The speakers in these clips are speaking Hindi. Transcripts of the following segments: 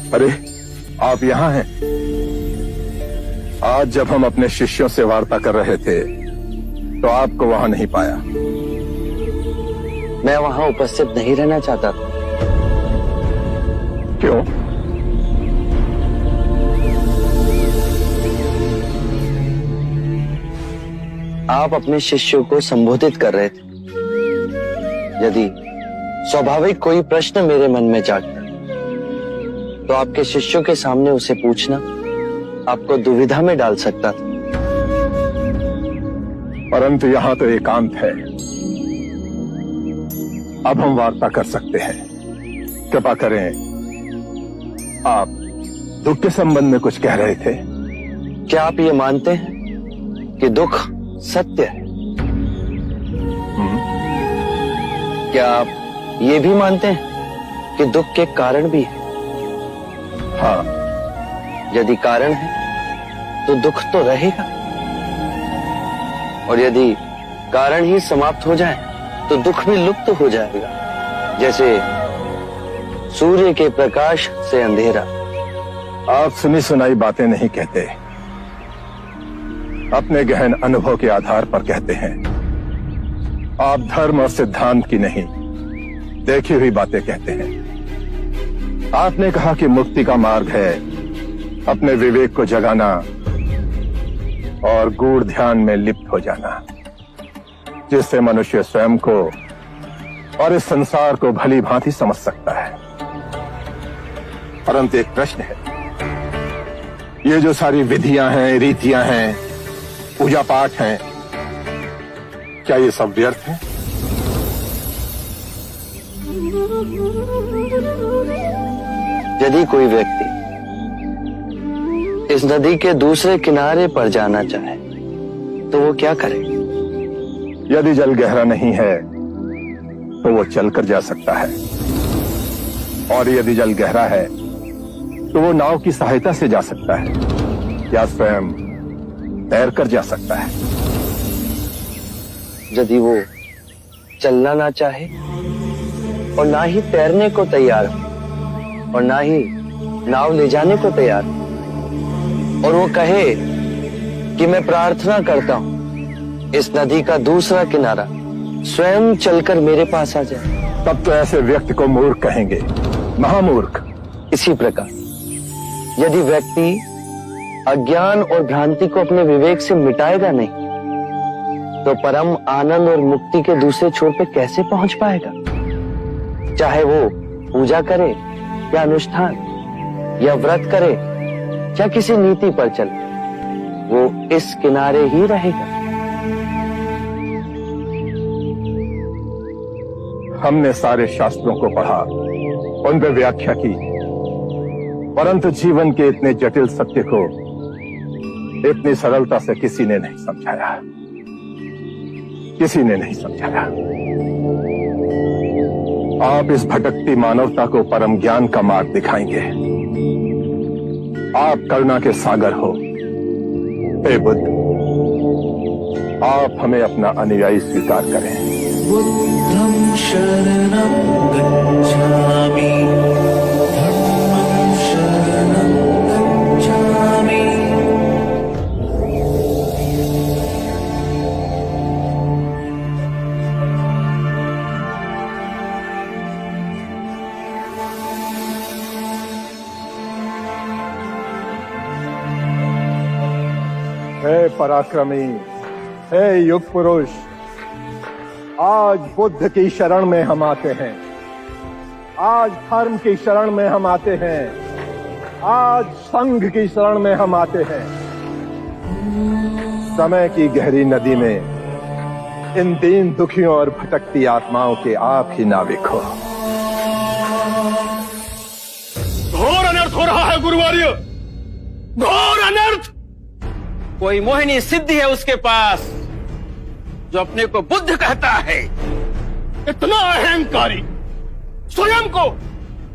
अरे, आप यहाँ हैं? आज जब हम अपने शिष्यों से वार्ता कर रहे थे तो आपको वहां नहीं पाया। मैं वहां उपस्थित नहीं रहना चाहता था। क्यों? आप अपने शिष्यों को संबोधित कर रहे थे। यदि स्वाभाविक कोई प्रश्न मेरे मन में जागता तो आपके शिष्यों के सामने उसे पूछना आपको दुविधा में डाल सकता था। परंतु यहाँ तो एकांत है। अब हम वार्ता कर सकते हैं। कृपा करें, आप दुख के संबंध में कुछ कह रहे थे। क्या आप ये मानते हैं कि दुख सत्य है? क्या आप ये भी मानते हैं कि दुख के कारण भी है? हाँ। यदि कारण है तो दुख तो रहेगा, और यदि कारण ही समाप्त हो जाए तो दुख भी लुप्त हो जाएगा, जैसे सूर्य के प्रकाश से अंधेरा। आप सुनी सुनाई बातें नहीं कहते, अपने गहन अनुभव के आधार पर कहते हैं। आप धर्म और सिद्धांत की नहीं, देखी हुई बातें कहते हैं। आपने कहा कि मुक्ति का मार्ग है अपने विवेक को जगाना और गूढ़ ध्यान में लिप्त हो जाना, जिससे मनुष्य स्वयं को और इस संसार को भली भांति समझ सकता है। परंतु एक प्रश्न है, ये जो सारी विधियां हैं, रीतियां हैं, पूजा पाठ हैं, क्या ये सब व्यर्थ है? यदि कोई व्यक्ति इस नदी के दूसरे किनारे पर जाना चाहे तो वो क्या करे? यदि जल गहरा नहीं है तो वो चलकर जा सकता है, और यदि जल गहरा है तो वो नाव की सहायता से जा सकता है या स्वयं तैरकर जा सकता है। यदि वो चलना ना चाहे और ना ही तैरने को तैयार हो और ना ही नाव ले जाने को तैयार हो, और वो कहे कि मैं प्रार्थना करता हूं इस नदी का दूसरा किनारा स्वयं चलकर मेरे पास आ जाए, तब तो ऐसे व्यक्ति को मूर्ख कहेंगे, महामूर्ख। इसी प्रकार यदि व्यक्ति अज्ञान और भ्रांति को अपने विवेक से मिटाएगा नहीं तो परम आनंद और मुक्ति के दूसरे छोर पे कैसे पहुंच पाएगा? चाहे वो पूजा करे या अनुष्ठान या व्रत करे या किसी नीति पर चले, वो इस किनारे ही रहेगा। हमने सारे शास्त्रों को पढ़ा, उन पर व्याख्या की, परंतु जीवन के इतने जटिल सत्य को इतनी सरलता से किसी ने नहीं समझाया, किसी ने नहीं समझाया। आप इस भटकती मानवता को परम ज्ञान का मार्ग दिखाएंगे। आप करुणा के सागर हो। हे बुद्ध, आप हमें अपना अनुयायी स्वीकार करें। बुद्धं शरणं गच्छामि, धम्मं शरणं गच्छामि। हे पराक्रमी, हे युग पुरुष, आज बुद्ध की शरण में हम आते हैं, आज धर्म की शरण में हम आते हैं, आज संघ की शरण में हम आते हैं। समय की गहरी नदी में इन दीन दुखियों और भटकती आत्माओं के आप ही नाविक हो। घोर अनर्थ हो रहा है गुरुवर्य, घोर अनर्थ। कोई मोहिनी सिद्धि है उसके पास जो अपने को बुद्ध कहता है। इतना अहंकारी, स्वयं को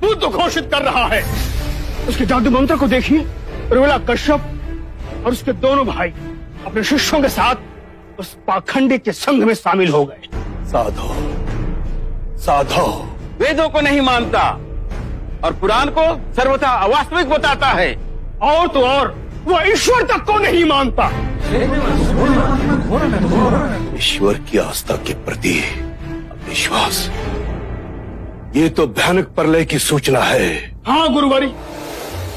बुद्ध घोषित कर रहा है। उसके जादू मंत्र को देखिए। उर्मिला कश्यप और उसके दोनों भाई अपने शिष्यों के साथ उस पाखंडी के संघ में शामिल हो गए। साधो, साधो। वेदों को नहीं मानता, और पुराण को सर्वथा अवास्तविक बताता है। और तो और वह ईश्वर तक को नहीं मानता। ईश्वर की आस्था के प्रति विश्वास, ये तो भयानक प्रलय की सूचना है। हाँ गुरुवरी,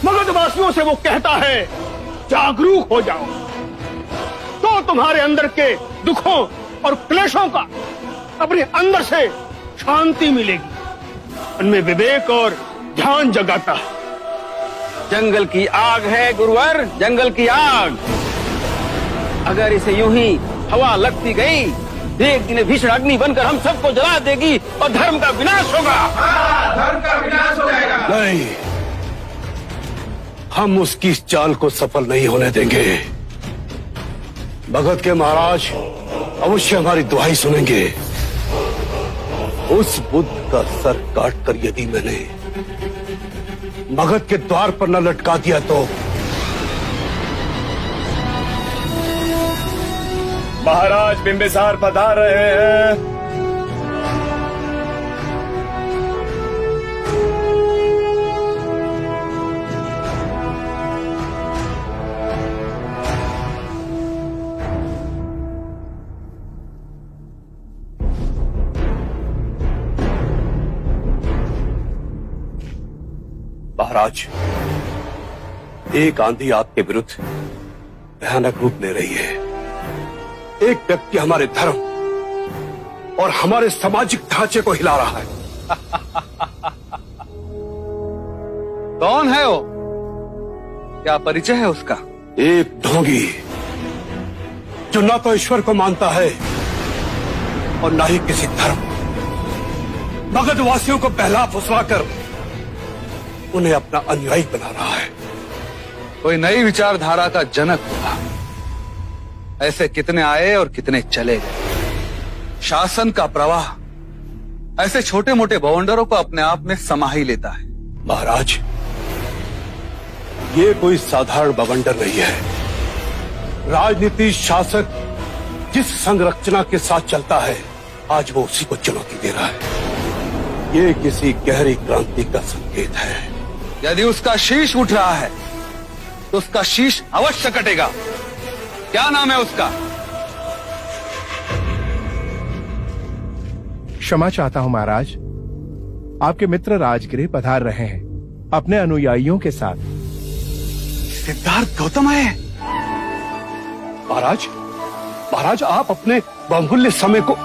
मगधवासियों से वो कहता है जागरूक हो जाओ, तो तुम्हारे अंदर के दुखों और क्लेशों का अपने अंदर से शांति मिलेगी। उनमें विवेक और ध्यान जगाता है। जंगल की आग है गुरुवर, जंगल की आग। अगर इसे यूं ही हवा लगती गई, एक दिन भीषण अग्नि बनकर हम सबको जला देगी और धर्म का विनाश होगा। धर्म का विनाश हो जाएगा। नहीं, हम उसकी इस चाल को सफल नहीं होने देंगे। भगत के महाराज अवश्य हमारी दुहाई सुनेंगे। उस बुद्ध का सर काटकर यदि मैंने मगध के द्वार पर न लटका दिया तो महाराज बिंबिसार पधार रहे हैं। महाराज, एक आंधी आपके विरुद्ध भयानक रूप ले रही है। एक व्यक्ति हमारे धर्म और हमारे सामाजिक ढांचे को हिला रहा है। कौन है वो? क्या परिचय है उसका? एक ढोंगी जो ना तो ईश्वर को मानता है और ना ही किसी धर्म। मगधवासियों को बहला फुसलाकर उन्हें अपना अनुयायी बना रहा है। कोई नई विचारधारा का जनक होगा। ऐसे कितने आए और कितने चले गए। शासन का प्रवाह ऐसे छोटे मोटे बवंडरों को अपने आप में समा ही लेता है। महाराज, ये कोई साधारण बवंडर नहीं है। राजनीति शासक जिस संरचना के साथ चलता है, आज वो उसी को चुनौती दे रहा है। ये किसी गहरी क्रांति का संकेत है। यदि उसका शीश उठ रहा है तो उसका शीश अवश्य कटेगा। क्या नाम है उसका? क्षमा चाहता हूं महाराज, आपके मित्र राजगृह पधार रहे हैं अपने अनुयायियों के साथ। सिद्धार्थ गौतम है। महाराज, महाराज आप अपने बहुमूल्य समय को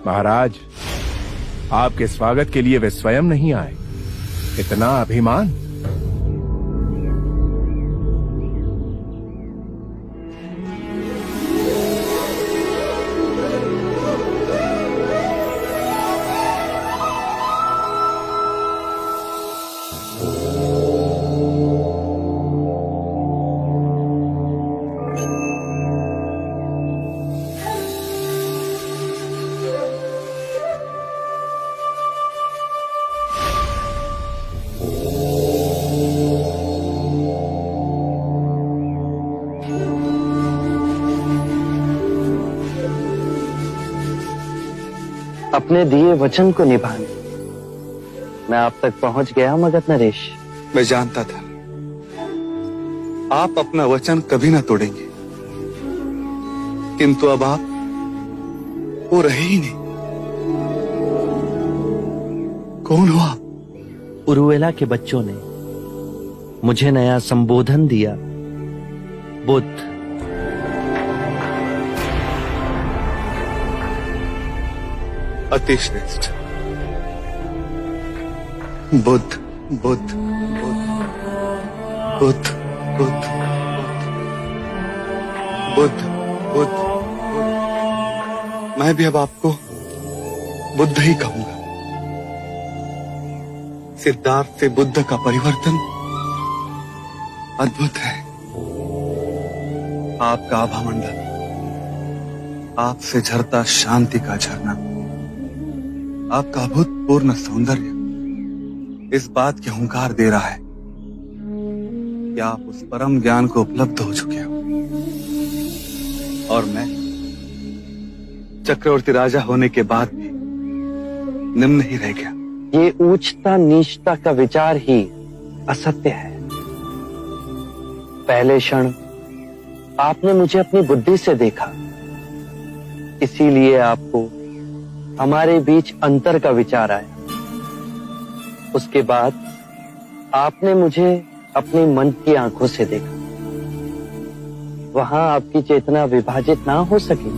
महाराज, आपके स्वागत के लिए वे स्वयं नहीं आए। इतना अभिमान। अपने दिए वचन को निभाने मैं आप तक पहुंच गया मगध नरेश। मैं जानता था आप अपना वचन कभी ना तोड़ेंगे, किंतु अब आप वो रहे ही नहीं। कौन हो आप? उरुवेला के बच्चों ने मुझे नया संबोधन दिया, बुद्ध। अति श्रेष्ठ। बुद्ध बुद्ध बुद्ध बुद्ध बुद्ध बुद्ध बुद्ध। मैं भी अब आपको बुद्ध ही कहूंगा। सिद्धार्थ से बुद्ध का परिवर्तन अद्भुत है। आपका आभा मंडल, आपसे झरता शांति का झरना, आपका अभूतपूर्ण सौंदर्य इस बात की हुंकार दे रहा है कि आप उस परम ज्ञान को उपलब्ध हो चुके हो। और मैं चक्रवर्ती राजा होने के बाद भी निम्न ही रह गया। ये ऊंचता नीचता का विचार ही असत्य है। पहले क्षण आपने मुझे अपनी बुद्धि से देखा, इसीलिए आपको हमारे बीच अंतर का विचार आया। उसके बाद आपने मुझे अपने मन की आंखों से देखा। वहां आपकी चेतना विभाजित ना हो सकी।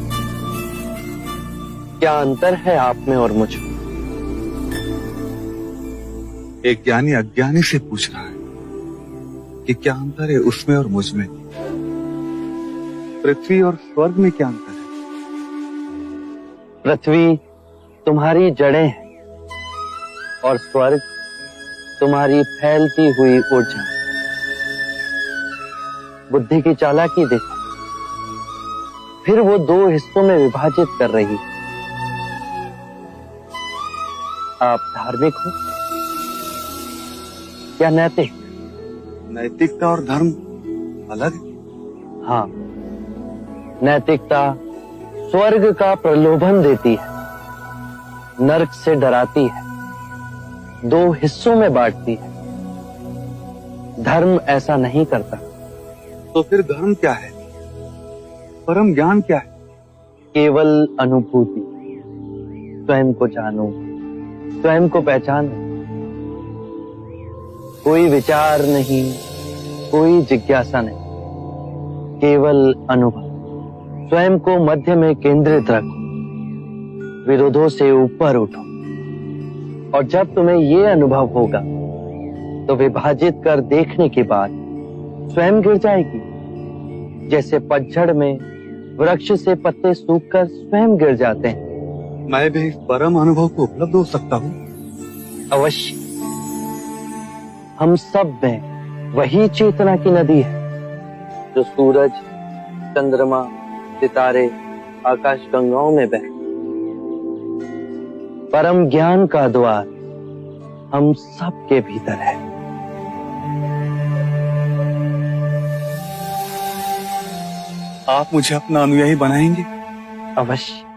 क्या अंतर है आप में और मुझ में? एक ज्ञानी अज्ञानी से पूछ रहा है कि क्या अंतर है उसमें और मुझ में। पृथ्वी और स्वर्ग में क्या अंतर है? पृथ्वी तुम्हारी जड़ें हैं और स्वर्ग तुम्हारी फैलती हुई ऊर्जा। बुद्धि की चालाकी देखो, फिर वो दो हिस्सों में विभाजित कर रही है। आप धार्मिक हो या नैतिक? नैतिकता और धर्म अलग है। हाँ, नैतिकता स्वर्ग का प्रलोभन देती है, नरक से डराती है, दो हिस्सों में बांटती है। धर्म ऐसा नहीं करता। तो फिर धर्म क्या है? परम ज्ञान क्या है? केवल अनुभूति। स्वयं को जानो, स्वयं को पहचानो। कोई विचार नहीं, कोई जिज्ञासा नहीं, केवल अनुभव। स्वयं को मध्य में केंद्रित रखो, विरोधों से ऊपर उठो। और जब तुम्हें ये अनुभव होगा तो विभाजित कर देखने के बाद स्वयं गिर जाएगी। जैसे पतझड़ में वृक्ष से पत्ते सूखकर स्वयं गिर जाते हैं। मैं भी इस परम अनुभव को उपलब्ध हो सकता हूँ? अवश्य। हम सब में वही चेतना की नदी है जो सूरज, चंद्रमा, सितारे, आकाश गंगाओं में बहती। परम ज्ञान का द्वार हम सब के भीतर है। आप मुझे अपना अनुयायी बनाएंगे? अवश्य।